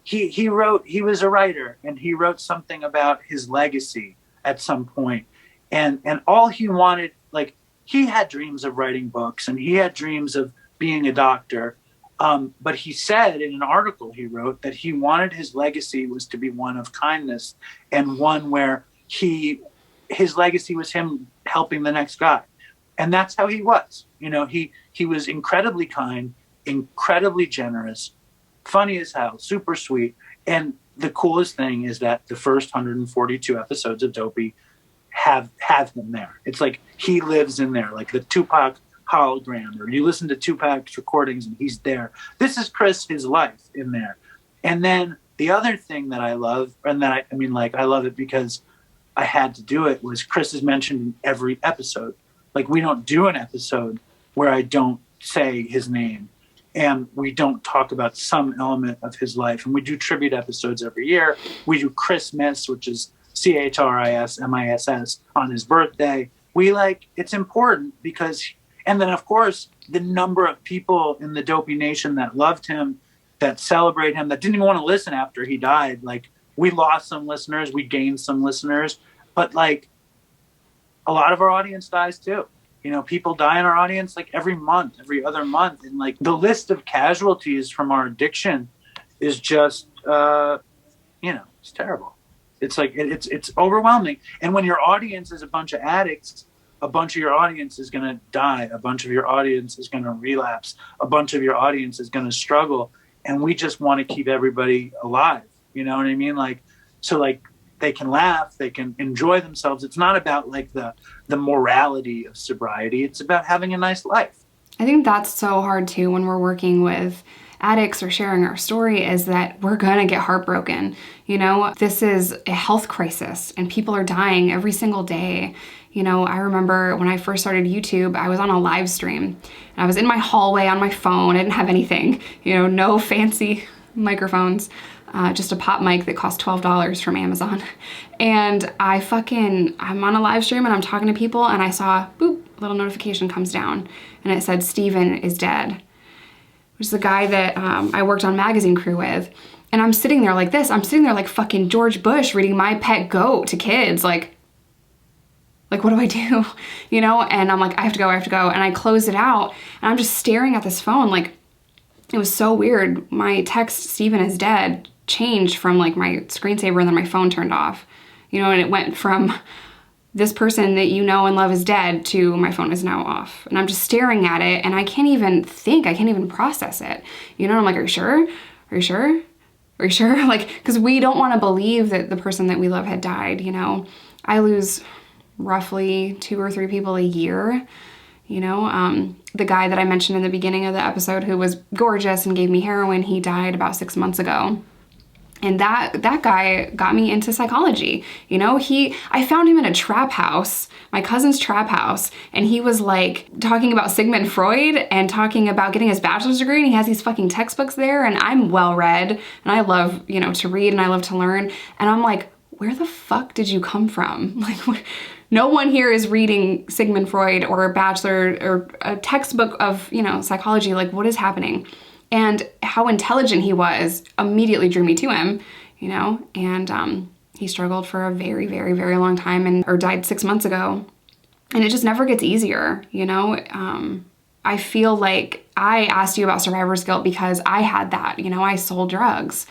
he was a writer, and he wrote something about his legacy at some point. And all he wanted, like, he had dreams of writing books, and he had dreams of being a doctor. But he said in an article he wrote that he wanted his legacy was to be one of kindness, and one where his legacy was him helping the next guy. And that's how he was. You know, he was incredibly kind, incredibly generous, funny as hell, super sweet. And the coolest thing is that the first 142 episodes of Dopey have him there. It's like he lives in there, like the Tupac hologram, or you listen to Tupac's recordings and he's there. This is Chris, his life in there. And then the other thing that I love, and that I mean, like, I love it because I had to do it, was Chris is mentioned in every episode. Like, we don't do an episode where I don't say his name, and we don't talk about some element of his life. And we do tribute episodes every year. We do Christmas, which is CHRISMISS, on his birthday. We like, it's important because, and then of course, the number of people in the Dopey Nation that loved him, that celebrate him, that didn't even want to listen after he died. Like, we lost some listeners, we gained some listeners, but like, a lot of our audience dies too. You know, people die in our audience like every month, every other month. And like, the list of casualties from our addiction is just, it's terrible. It's like, it's overwhelming. And when your audience is a bunch of addicts, a bunch of your audience is going to die. A bunch of your audience is going to relapse. A bunch of your audience is going to struggle. And we just want to keep everybody alive. You know what I mean? Like, so like, they can laugh, they can enjoy themselves. It's not about like the morality of sobriety. It's about having a nice life. I think that's so hard too when we're working with addicts or sharing our story, is that we're gonna get heartbroken. You know, this is a health crisis and people are dying every single day. You know, I remember when I first started YouTube, I was on a live stream and I was in my hallway on my phone. I didn't have anything, you know, no fancy microphones. Just a pop mic that cost $12 from Amazon. And I'm on a live stream and I'm talking to people, and I saw, boop, a little notification comes down and it said, Steven is dead, which is the guy that I worked on Magazine Crew with. And I'm sitting there like this. I'm sitting there like fucking George Bush reading My Pet Goat to kids. Like, what do I do? You know? And I'm like, I have to go. And I closed it out and I'm just staring at this phone. Like, it was so weird. My text, Steven is dead, changed from like my screensaver, and then my phone turned off, you know, and it went from this person that you know and love is dead to my phone is now off. And I'm just staring at it and I can't even think, I can't even process it. You know, I'm like, are you sure? Are you sure? Are you sure? Like, because we don't want to believe that the person that we love had died, you know. I lose roughly 2 or 3 people a year. You know, the guy that I mentioned in the beginning of the episode who was gorgeous and gave me heroin, he died about 6 months ago. And that guy got me into psychology. You know, I found him in a trap house, my cousin's trap house, and he was like talking about Sigmund Freud and talking about getting his bachelor's degree, and he has these fucking textbooks there, and I'm well read and I love, you know, to read and I love to learn. And I'm like, where the fuck did you come from? Like, no one here is reading Sigmund Freud or a Bachelor or a textbook of, you know, psychology. Like, what is happening? And how intelligent he was immediately drew me to him, you know, and He struggled for a very, very, very long time or died 6 months ago. And it just never gets easier, you know? I feel like I asked you about survivor's guilt because I had that, you know, I sold drugs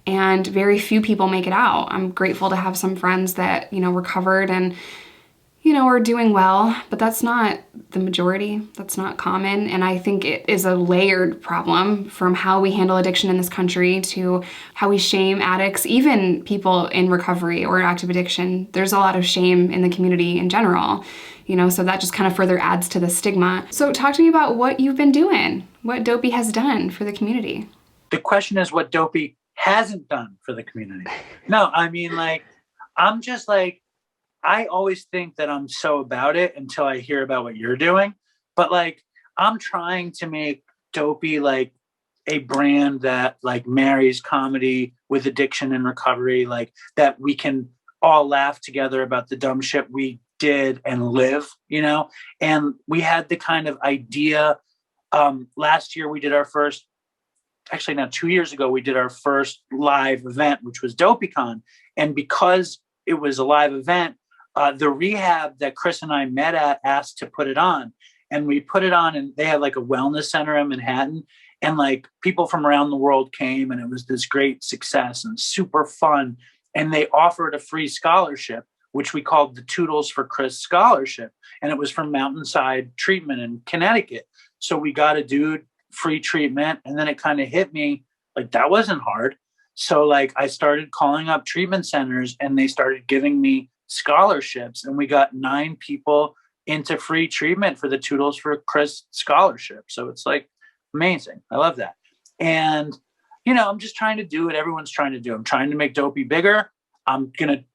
and very few people make it out. I'm grateful to have some friends that, you know, recovered and, you know, are doing well, but that's not the majority. That's not common. And I think it is a layered problem from how we handle addiction in this country to how we shame addicts, even people in recovery or active addiction. There's a lot of shame in the community in general, you know, so that just kind of further adds to the stigma. So talk to me about what you've been doing, what Dopey has done for the community. The question is what Dopey hasn't done for the community. No, I mean, like, I'm just like, I always think that I'm so about it until I hear about what you're doing. But like, I'm trying to make Dopey like a brand that like marries comedy with addiction and recovery, like that we can all laugh together about the dumb shit we did and live, you know? And we had the kind of idea, last year we did our first, actually now 2 years ago, we did our first live event, which was DopeyCon. And because it was a live event, the rehab that Chris and I met at asked to put it on, and we put it on, and they had like a wellness center in Manhattan, and like people from around the world came, and it was this great success and super fun. And they offered a free scholarship, which we called the Toodles for Chris Scholarship. And it was from Mountainside Treatment in Connecticut. So we got a dude free treatment. And then it kind of hit me like that wasn't hard. So like I started calling up treatment centers and they started giving me scholarships, and we got 9 people into free treatment for the Toodles for Chris Scholarship. So it's like amazing. I love that. And, you know, I'm just trying to do what everyone's trying to do. I'm trying to make Dopey bigger.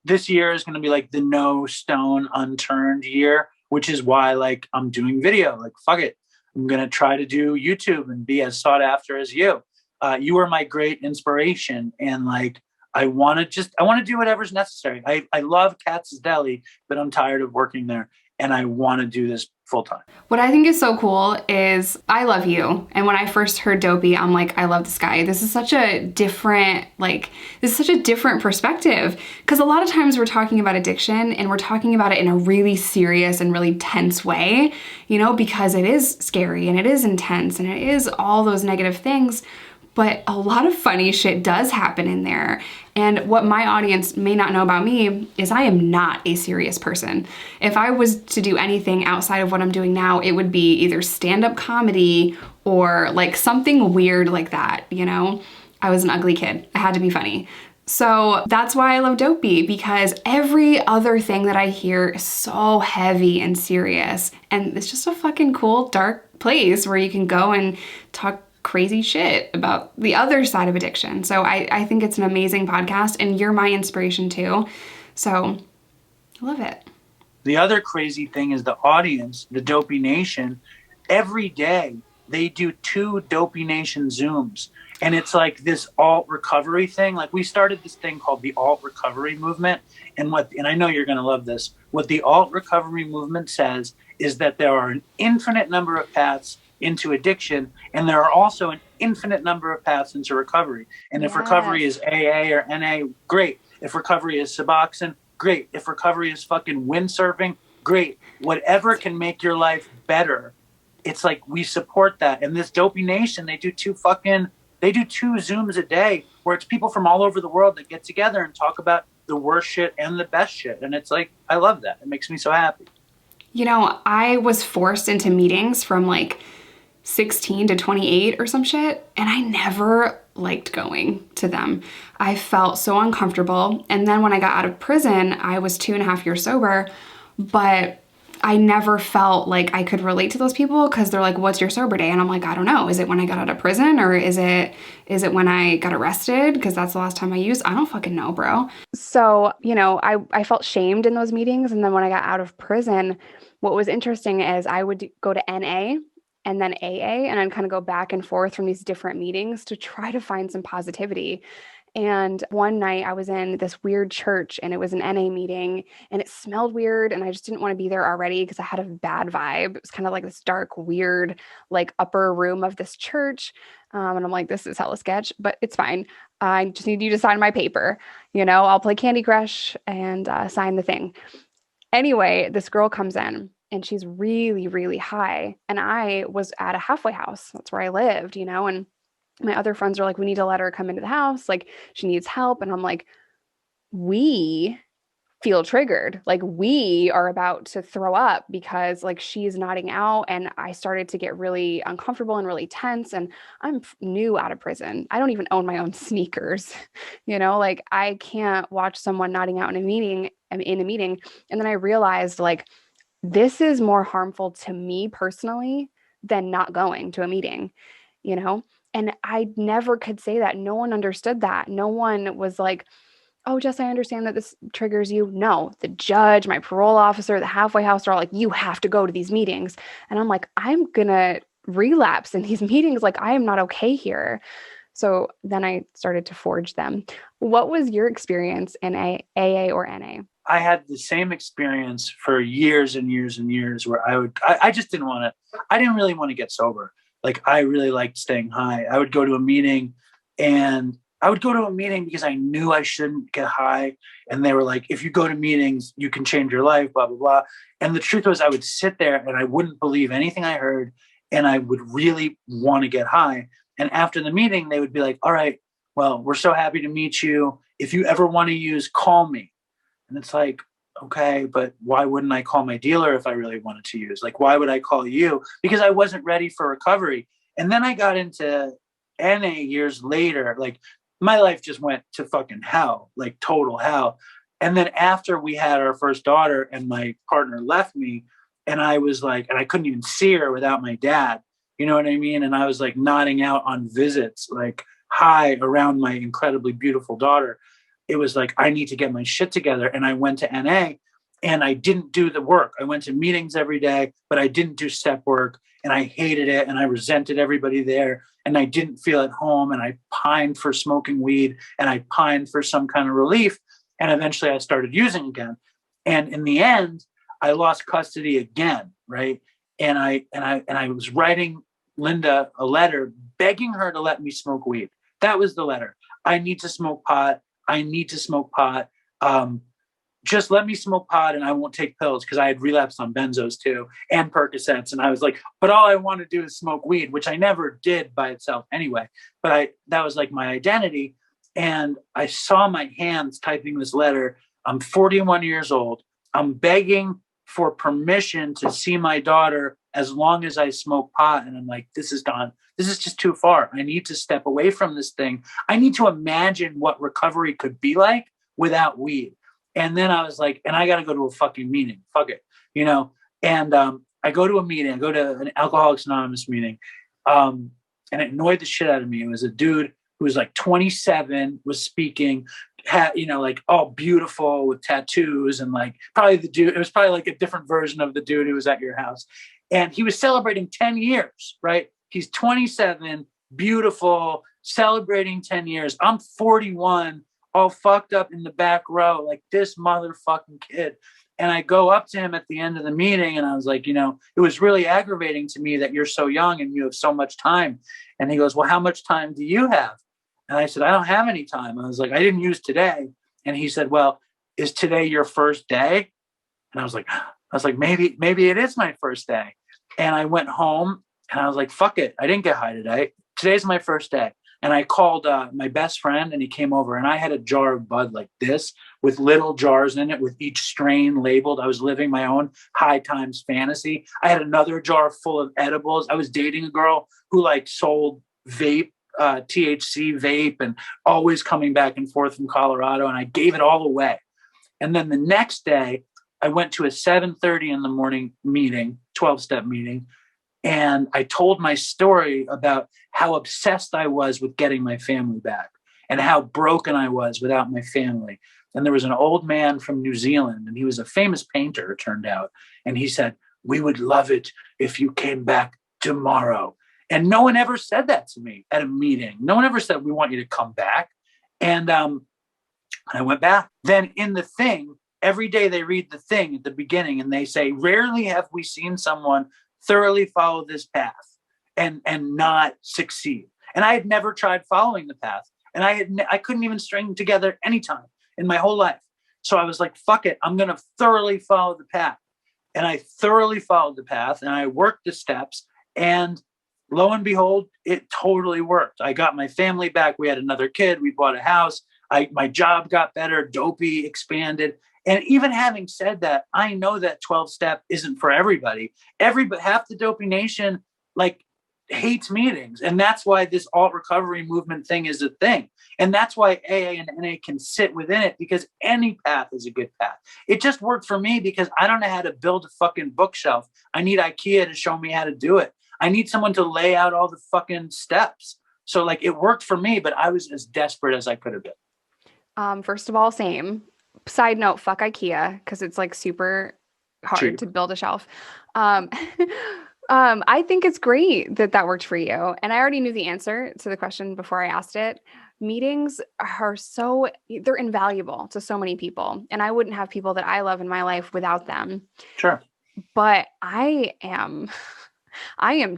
This year is going to be like the no stone unturned year, which is why like I'm doing video, like, fuck it. I'm going to try to do YouTube and be as sought after as you. You are my great inspiration. And like, I want to do whatever's necessary. I love Katz's Deli, but I'm tired of working there and I want to do this full time. What I think is so cool is I love you. And when I first heard Dopey, I'm like, I love this guy. This is such a different perspective. Because a lot of times we're talking about addiction and we're talking about it in a really serious and really tense way, you know, because it is scary and it is intense and it is all those negative things. But a lot of funny shit does happen in there. And what my audience may not know about me is I am not a serious person. If I was to do anything outside of what I'm doing now, it would be either stand-up comedy or like something weird like that, you know? I was an ugly kid. I had to be funny. So that's why I love Dopey, because every other thing that I hear is so heavy and serious. And it's just a fucking cool, dark place where you can go and talk crazy shit about the other side of addiction. So I think it's an amazing podcast, and you're my inspiration too. So I love it. The other crazy thing is the audience, the Dopey Nation, every day they do 2 Dopey Nation Zooms. And it's like this alt recovery thing. Like we started this thing called the alt recovery movement. And I know you're going to love this. What the alt recovery movement says is that there are an infinite number of paths into addiction, and there are also an infinite number of paths into recovery. And if recovery is AA or NA, great. If recovery is Suboxone, great. If recovery is fucking windsurfing, great. Whatever can make your life better, it's like we support that. And this Dopey Nation, they do 2 Zooms a day where it's people from all over the world that get together and talk about the worst shit and the best shit. And it's like, I love that. It makes me so happy. You know, I was forced into meetings from like 16 to 28 or some shit, and I never liked going to them. I felt so uncomfortable. And then when I got out of prison, I was 2.5 years sober, but I never felt like I could relate to those people because they're like, what's your sober day? And I'm like, I don't know. Is it when I got out of prison, or is it when I got arrested? Because that's the last time I used. I don't fucking know, bro. So, you know, I felt shamed in those meetings. And then when I got out of prison, what was interesting is I would go to NA and then AA, and I'd kind of go back and forth from these different meetings to try to find some positivity. And one night I was in this weird church and it was an NA meeting and it smelled weird. And I just didn't want to be there already because I had a bad vibe. It was kind of like this dark, weird, like upper room of this church. And I'm like, this is hella sketch, but it's fine. I just need you to sign my paper. I'll play Candy Crush and sign the thing. Anyway, this girl comes in and she's really, really high. And I was at a halfway house. That's where I lived, and my other friends are like, we need to let her come into the house. Like, she needs help. And I'm like, we feel triggered. Like, we are about to throw up because like she's nodding out. And I started to get really uncomfortable and really tense. And I'm new out of prison. I don't even own my own sneakers. Like I can't watch someone nodding out in a meeting. And then I realized like, this is more harmful to me personally than not going to a meeting, And I never could say that. No one understood that. No one was like, oh, Jess, I understand that this triggers you. No, the judge, my parole officer, the halfway house are all like, you have to go to these meetings. And I'm like, I'm going to relapse in these meetings. Like, I am not okay here. So then I started to forge them. What was your experience in AA or NA? I had the same experience for years and years and years where I just didn't want to, I didn't really want to get sober. Like I really liked staying high. I would go to a meeting because I knew I shouldn't get high. And they were like, if you go to meetings, you can change your life, blah, blah, blah. And the truth was I would sit there and I wouldn't believe anything I heard. And I would really want to get high. And after the meeting, they would be like, all right, well, we're so happy to meet you. If you ever want to use, call me. And it's like, okay, but why wouldn't I call my dealer if I really wanted to use? Like, why would I call you? Because I wasn't ready for recovery. And then I got into NA years later. Like my life just went to fucking hell, like total hell. And then after we had our first daughter and my partner left me, and I was like, and I couldn't even see her without my dad. You know what I mean? And I was like nodding out on visits, like high around my incredibly beautiful daughter. It was like, I need to get my shit together. And I went to NA and I didn't do the work. I went to meetings every day, but I didn't do step work and I hated it. And I resented everybody there and I didn't feel at home. And I pined for smoking weed and I pined for some kind of relief. And eventually I started using again. And in the end, I lost custody again. Right. And I was writing Linda a letter begging her to let me smoke weed. That was the letter. I need to smoke pot. I need to smoke pot. Just let me smoke pot and I won't take pills, because I had relapsed on benzos too and Percocets. And I was like, but all I want to do is smoke weed, which I never did by itself anyway. But that was like my identity. And I saw my hands typing this letter. I'm 41 years old. I'm begging for permission to see my daughter as long as I smoke pot. And I'm like, this is done. This is just too far. I need to step away from this thing. I need to imagine what recovery could be like without weed. And then I was like, and I got to go to a fucking meeting. Fuck it. And I go to a meeting. I go to an Alcoholics Anonymous meeting. And it annoyed the shit out of me. It was a dude who was like 27, was speaking, had, like all beautiful with tattoos, and like probably the dude, it was probably like a different version of the dude who was at your house. And he was celebrating 10 years, right? He's 27, beautiful, celebrating 10 years. I'm 41, all fucked up in the back row, like this motherfucking kid. And I go up to him at the end of the meeting and I was like, it was really aggravating to me that you're so young and you have so much time. And he goes, well, how much time do you have? And I said, I don't have any time. I was like, I didn't use today. And he said, well, is today your first day? And I was like, maybe it is my first day. And I went home and I was like, fuck it. I didn't get high today. Today's my first day. And I called my best friend and he came over and I had a jar of bud like this with little jars in it with each strain labeled. I was living my own high times fantasy. I had another jar full of edibles. I was dating a girl who like sold vape, THC vape, and always coming back and forth from Colorado. And I gave it all away. And then the next day I went to a 7:30 in the morning meeting, 12-step meeting. And I told my story about how obsessed I was with getting my family back and how broken I was without my family. And there was an old man from New Zealand, and he was a famous painter, it turned out. And he said, we would love it if you came back tomorrow. And no one ever said that to me at a meeting. No one ever said, we want you to come back. And I went back. Then in the thing, every day they read the thing at the beginning and they say, rarely have we seen someone thoroughly follow this path and not succeed. And I had never tried following the path. And I couldn't even string together any time in my whole life. So I was like, fuck it, I'm going to thoroughly follow the path. And I thoroughly followed the path and I worked the steps, and lo and behold, it totally worked. I got my family back. We had another kid. We bought a house. My job got better. Dopey expanded. And even having said that, I know that 12 step isn't for everybody. Half the Dopey Nation like hates meetings. And that's why this alt recovery movement thing is a thing. And that's why AA and NA can sit within it, because any path is a good path. It just worked for me because I don't know how to build a fucking bookshelf. I need IKEA to show me how to do it. I need someone to lay out all the fucking steps. So like it worked for me, but I was as desperate as I could have been. First of all, same. Side note, fuck IKEA, because it's like super hard Cheap. to build a shelf. I think it's great that worked for you. And I already knew the answer to the question before I asked it. Meetings are they're invaluable to so many people. And I wouldn't have people that I love in my life without them. Sure. But I am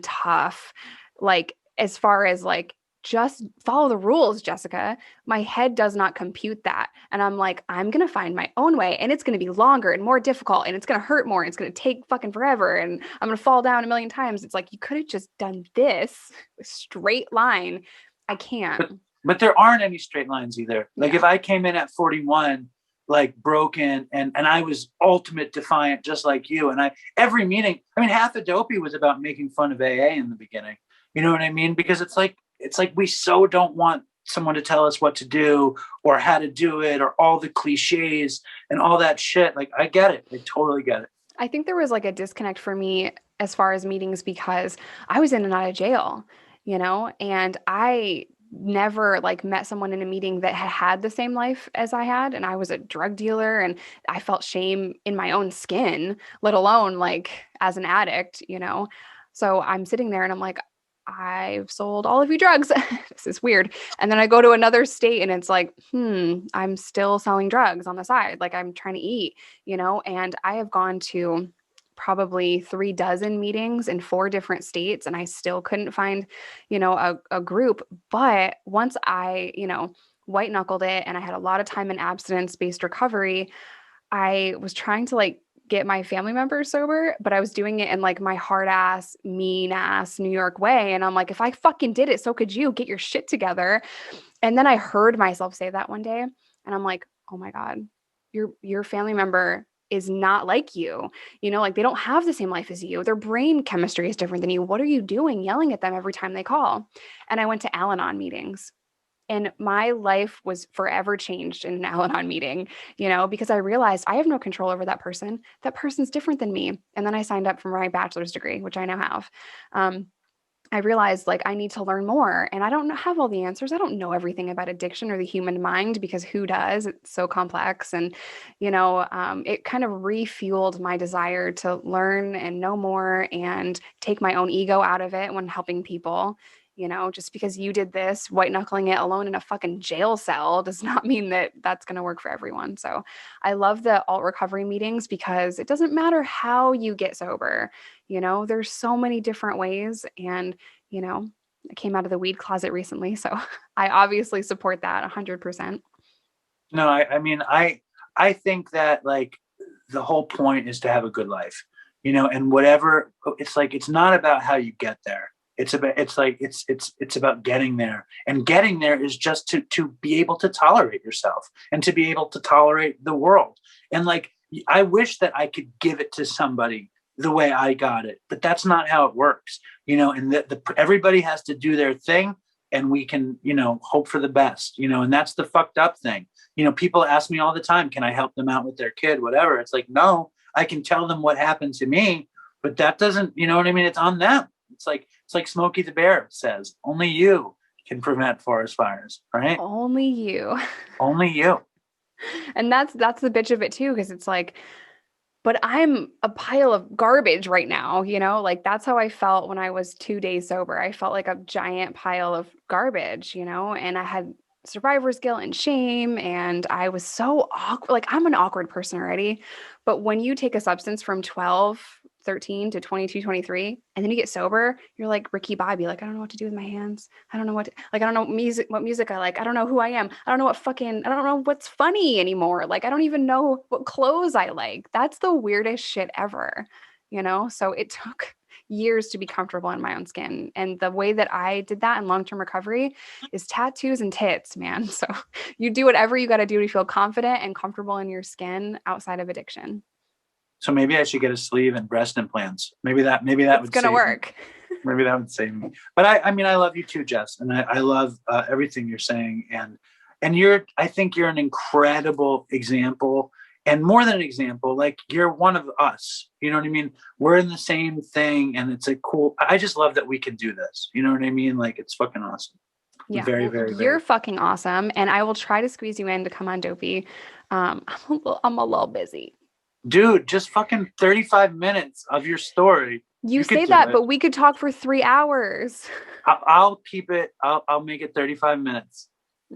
tough. Like, as far as like, just follow the rules, Jessica. My head does not compute that. And I'm like, I'm going to find my own way, and it's going to be longer and more difficult, and it's going to hurt more, and it's going to take fucking forever, and I'm going to fall down a million times. It's like, you could have just done this straight line. I can't. But there aren't any straight lines either. Like if I came in at 41, like broken, and I was ultimate defiant, just like you. And every meeting, I mean, half of Dopey was about making fun of AA in the beginning. You know what I mean? Because it's like we so don't want someone to tell us what to do or how to do it or all the cliches and all that shit. Like, I get it. I totally get it. I think there was like a disconnect for me as far as meetings, because I was in and out of jail, and I never like met someone in a meeting that had the same life as I had. And I was a drug dealer, and I felt shame in my own skin, let alone like as an addict, So I'm sitting there and I'm like, I've sold all of you drugs. This is weird. And then I go to another state and it's like, I'm still selling drugs on the side. Like, I'm trying to eat, and I have gone to probably 36 meetings in 4 different states, and I still couldn't find, a group. But once I, white knuckled it, and I had a lot of time in abstinence-based recovery, I was trying to like get my family members sober, but I was doing it in like my hard ass, mean ass New York way. And I'm like, if I fucking did it, so could you. Get your shit together. And then I heard myself say that one day, and I'm like, oh my God, your family member is not like you. Like, they don't have the same life as you. Their brain chemistry is different than you. What are you doing yelling at them every time they call? And I went to Al-Anon meetings. And my life was forever changed in an Al-Anon meeting, because I realized I have no control over that person. That person's different than me. And then I signed up for my bachelor's degree, which I now have. I realized like I need to learn more, and I don't have all the answers. I don't know everything about addiction or the human mind, because who does? It's so complex. And, it kind of refueled my desire to learn and know more and take my own ego out of it when helping people. Just because you did this, white knuckling it alone in a fucking jail cell does not mean that that's going to work for everyone. So I love the alt recovery meetings, because it doesn't matter how you get sober. There's so many different ways. And, I came out of the weed closet recently, so I obviously support that 100%. No, I mean, I think that like the whole point is to have a good life, and whatever, it's like, it's not about how you get there. It's about getting there, and getting there is just to be able to tolerate yourself and to be able to tolerate the world. And like, I wish that I could give it to somebody the way I got it, but that's not how it works, and everybody has to do their thing, and we can, hope for the best, and that's the fucked up thing. People ask me all the time, can I help them out with their kid, whatever? It's like, no, I can tell them what happened to me, but that doesn't, you know what I mean? It's on them. It's like Smokey the Bear says, only you can prevent forest fires, right? Only you. Only you. And that's the bitch of it too, because it's like, but I'm a pile of garbage right now, like that's how I felt when I was 2 days sober. I felt like a giant pile of garbage, and I had survivor's guilt and shame. And I was so awkward. Like, I'm an awkward person already. But when you take a substance from 12, 13 to 22, 23, and then you get sober, you're like Ricky Bobby. Like, I don't know what to do with my hands. I don't know I don't know what music I like. I don't know who I am. I don't know what's funny anymore. Like, I don't even know what clothes I like. That's the weirdest shit ever, you know? So it took years to be comfortable in my own skin. And the way that I did that in long-term recovery is tattoos and tits, man. So you do whatever you got to do to feel confident and comfortable in your skin outside of addiction. So maybe I should get a sleeve and breast implants. Maybe that It's would gonna save work. me. Maybe that would save me. But I mean, I love you too, Jess, and I love everything you're saying. And I think you're an incredible example, and more than an example, like you're one of us. You know what I mean? We're in the same thing, and it's a cool. I just love that we can do this. You know what I mean? Like it's fucking awesome. Yeah, Very, well, very, you're very. fucking awesome, and I will try to squeeze you in to come on Dopey. I'm a little busy. Dude, just fucking 35 minutes of your story. You Could say do that, it. but we could talk for 3 hours. I'll keep it. I'll make it 35 minutes,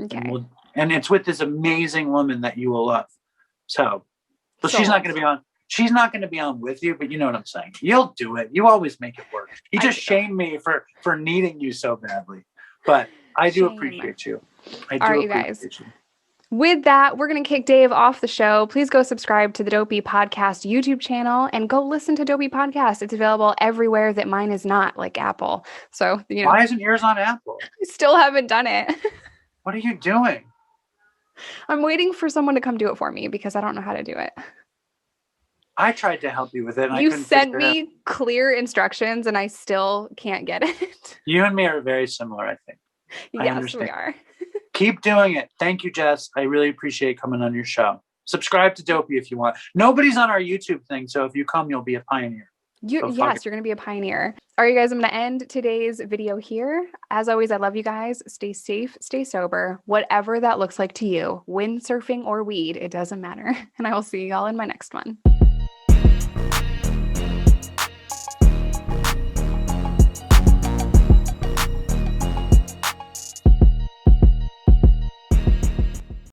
Okay. and it's with this amazing woman that you will love. So she's not going to be on. She's not going to be on with you, but you know what I'm saying. You'll do it. You always make it work. You just shamed me for needing you so badly, but I do appreciate you. I do appreciate you. With that, we're going to kick Dave off the show. Please go subscribe to the Dopey Podcast YouTube channel and go listen to Dopey Podcast. It's available everywhere that mine is not, like Apple. So, you know. Why isn't yours on Apple? I still haven't done it. What are you doing? I'm waiting for someone to come do it for me because I don't know how to do it. I tried to help you with it. And you sent me clear instructions and I still can't get it. You and me are very similar, I think. Yes, we are. Keep doing it. Thank you, Jess. I really appreciate coming on your show. Subscribe to Dopey if you want. Nobody's on our YouTube thing, so if you come, you'll be a pioneer. You're going to be a pioneer. All right, guys, I'm going to end today's video here. As always, I love you guys. Stay safe, stay sober, whatever that looks like to you. Windsurfing or weed, it doesn't matter. And I will see y'all in my next one.